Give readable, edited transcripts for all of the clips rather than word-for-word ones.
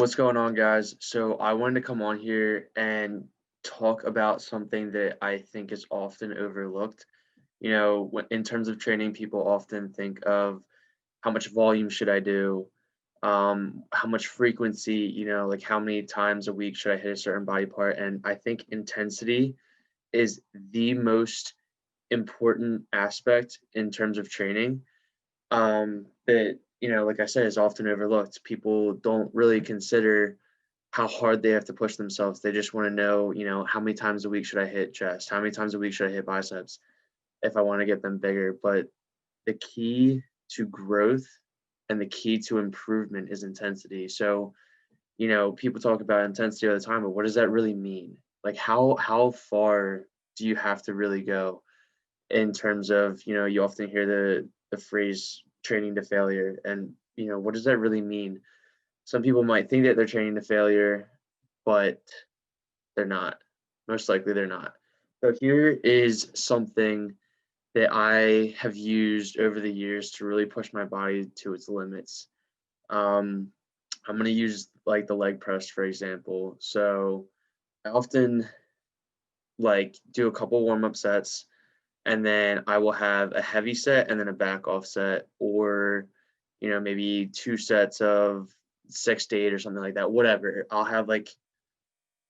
What's going on, guys? So I wanted to come on here and talk about something that I think is often overlooked. In terms of training, people often think of how much volume should I do, how much frequency, like how many times a week should I hit a certain body part. And I think intensity is the most important aspect in terms of training that like I said, is often overlooked. People don't really consider how hard they have to push themselves. They just want to know, how many times a week should I hit chest? How many times a week should I hit biceps if I want to get them bigger? But the key to growth and the key to improvement is intensity. So, people talk about intensity all the time, but what does that really mean? Like how far do you have to really go in terms of, you often hear the phrase training to failure. And, what does that really mean? Some people might think that they're training to failure, but they're not. Most likely they're not. So here is something that I have used over the years to really push my body to its limits. Um, I'm going to use like the leg press, for example. So I often like do a couple warm up sets, and then I will have a heavy set and then a back off set, or maybe two sets of 6 to 8 or something like that. Whatever. I'll have like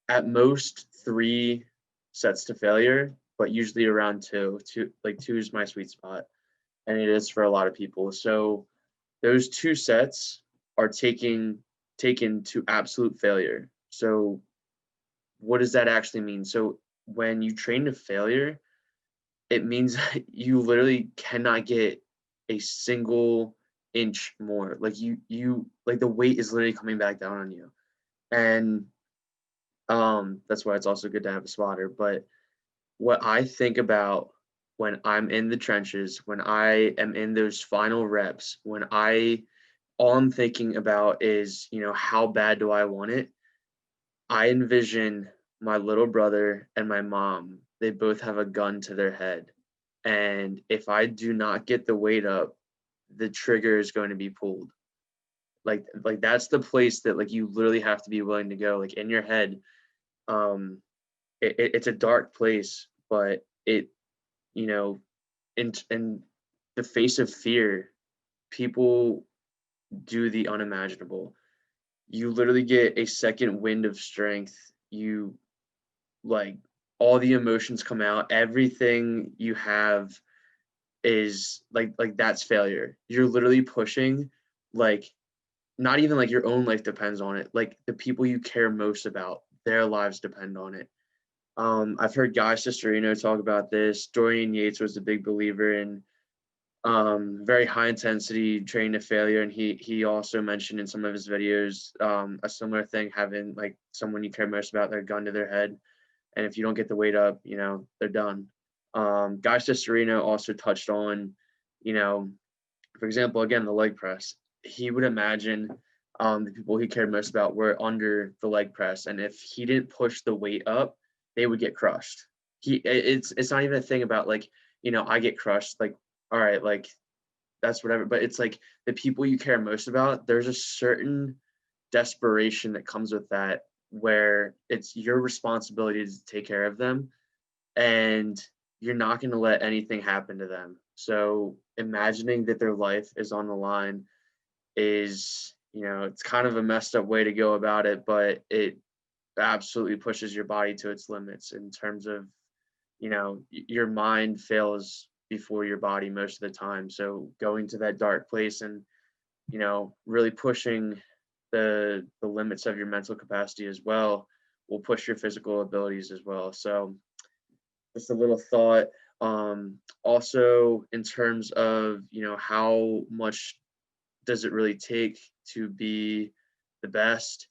at most three sets to failure, but usually around two. Two is my sweet spot, and it is for a lot of people. So those two sets are taken to absolute failure. So what does that actually mean? So when you train to failure, it means you literally cannot get a single inch more. Like you like the weight is literally coming back down on you. And that's why it's also good to have a spotter. But what I think about when I'm in the trenches, when I am in those final reps, when I all I'm thinking about is, how bad do I want it? I envision my little brother and my mom. They both have a gun to their head. And if I do not get the weight up, the trigger is going to be pulled. Like that's the place that like you literally have to be willing to go. Like in your head, it's a dark place, but it, you know, in the face of fear, people do the unimaginable. You literally get a second wind of strength. You like all the emotions come out. Everything you have is like that's failure. You're literally pushing like not even like your own life depends on it. Like the people you care most about, their lives depend on it. I've heard Guy Cisterino talk about this. Dorian Yates was a big believer in very high intensity training to failure, and he also mentioned in some of his videos a similar thing, having like someone you care most about their gun to their head, and if you don't get the weight up, they're done. Guy Cisterino also touched on, you know, for example, again the leg press. He would imagine the people he cared most about were under the leg press, and if he didn't push the weight up, they would get crushed. It's not even a thing about like, I get crushed, like, all right, like that's whatever. But it's like the people you care most about, there's a certain desperation that comes with that, where it's your responsibility to take care of them, and you're not going to let anything happen to them. So imagining that their life is on the line is, it's kind of a messed up way to go about it, but it absolutely pushes your body to its limits in terms of, your mind fails before your body most of the time. So going to that dark place and, really pushing the limits of your mental capacity as well will push your physical abilities as well. So just a little thought. Also in terms of, how much does it really take to be the best?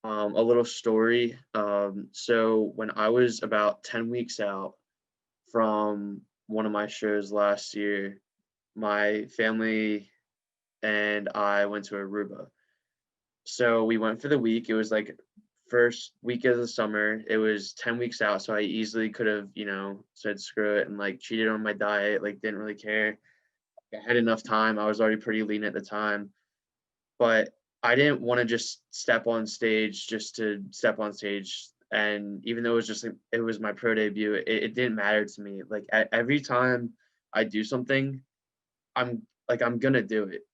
A little story. So when I was about 10 weeks out from one of my shows last year, my family and I went to Aruba. So we went for the week. It was like first week of the summer. It was 10 weeks out. So I easily could have, said screw it and like cheated on my diet, like didn't really care. I had enough time. I was already pretty lean at the time. But I didn't want to just step on stage just to step on stage. And even though it was just like, it was my pro debut, it didn't matter to me. Like every time I do something, I'm gonna do it.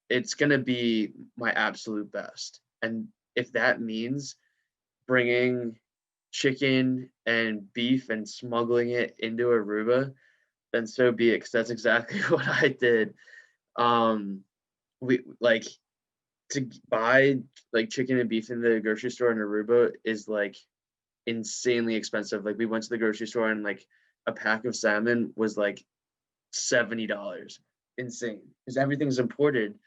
It's gonna be my absolute best. And if that means bringing chicken and beef and smuggling it into Aruba, then so be it. 'Cause that's exactly what I did. Um, we like buy like chicken and beef in the grocery store in Aruba is like insanely expensive. Like we went to the grocery store and like a pack of salmon was like $70. Insane. Because everything's imported.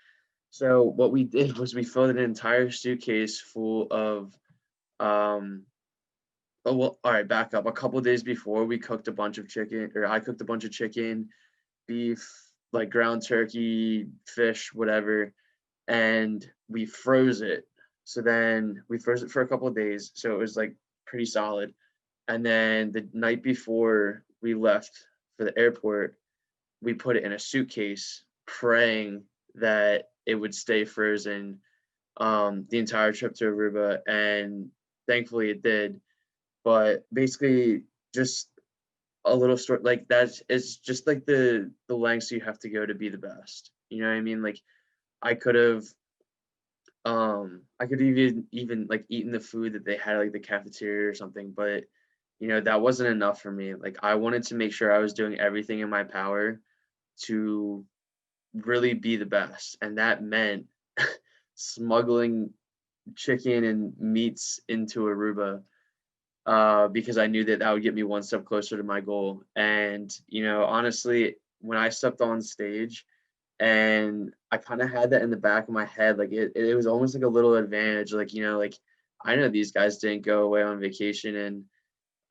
So what we did was we filled an entire suitcase full of oh well, all right, back up. A couple days before we cooked a bunch of chicken, or I cooked a bunch of chicken, beef, like ground turkey, fish, whatever, and we froze it. So then we froze it for a couple of days, so it was like pretty solid. And then the night before we left for the airport, we put it in a suitcase, praying that it would stay frozen the entire trip to Aruba, and thankfully it did. But basically, just a little story like that is just like the lengths you have to go to be the best. You know what I mean? Like I could have I could even like eaten the food that they had like the cafeteria or something, but that wasn't enough for me. Like I wanted to make sure I was doing everything in my power to really be the best, and that meant smuggling chicken and meats into Aruba, because I knew that that would get me one step closer to my goal. And honestly, when I stepped on stage, and I kind of had that in the back of my head, like it was almost like a little advantage. Like like I know these guys didn't go away on vacation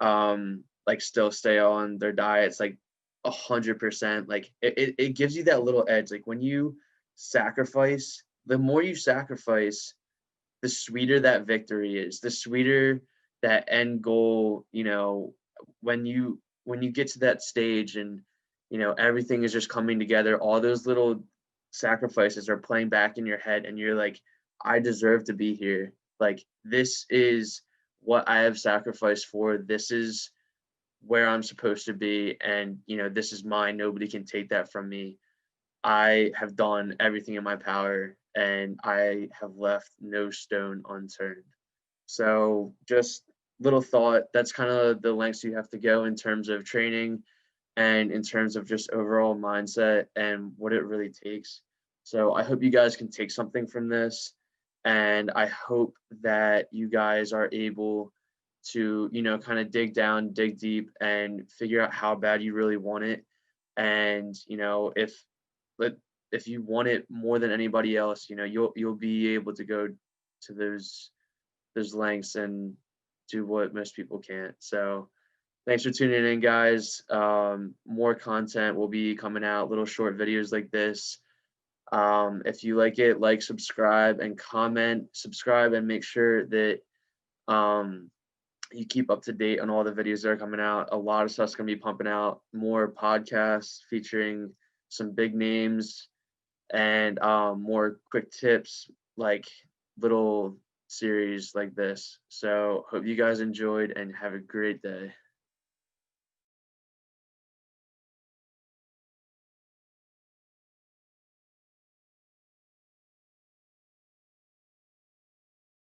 and like still stay on their diets like 100%. Like it gives you that little edge. Like when you sacrifice, the more you sacrifice, the sweeter that victory is, the sweeter that end goal. When you get to that stage and everything is just coming together, all those little sacrifices are playing back in your head, and you're like, I deserve to be here. Like this is what I have sacrificed for. This is where I'm supposed to be, and this is mine. Nobody can take that from me. I have done everything in my power, and I have left no stone unturned. So just little thought, that's kind of the lengths you have to go in terms of training and in terms of just overall mindset and what it really takes. So I hope you guys can take something from this, and I hope that you guys are able to kind of dig down, dig deep, and figure out how bad you really want it. And but if you want it more than anybody else, you'll be able to go to those lengths and do what most people can't. So thanks for tuning in, guys. More content will be coming out, little short videos like this. If you like it, like, subscribe, and comment. Subscribe and make sure that um, you keep up to date on all the videos that are coming out. A lot of stuff's gonna be pumping out. More podcasts featuring some big names, and more quick tips, like little series like this. So hope you guys enjoyed and have a great day.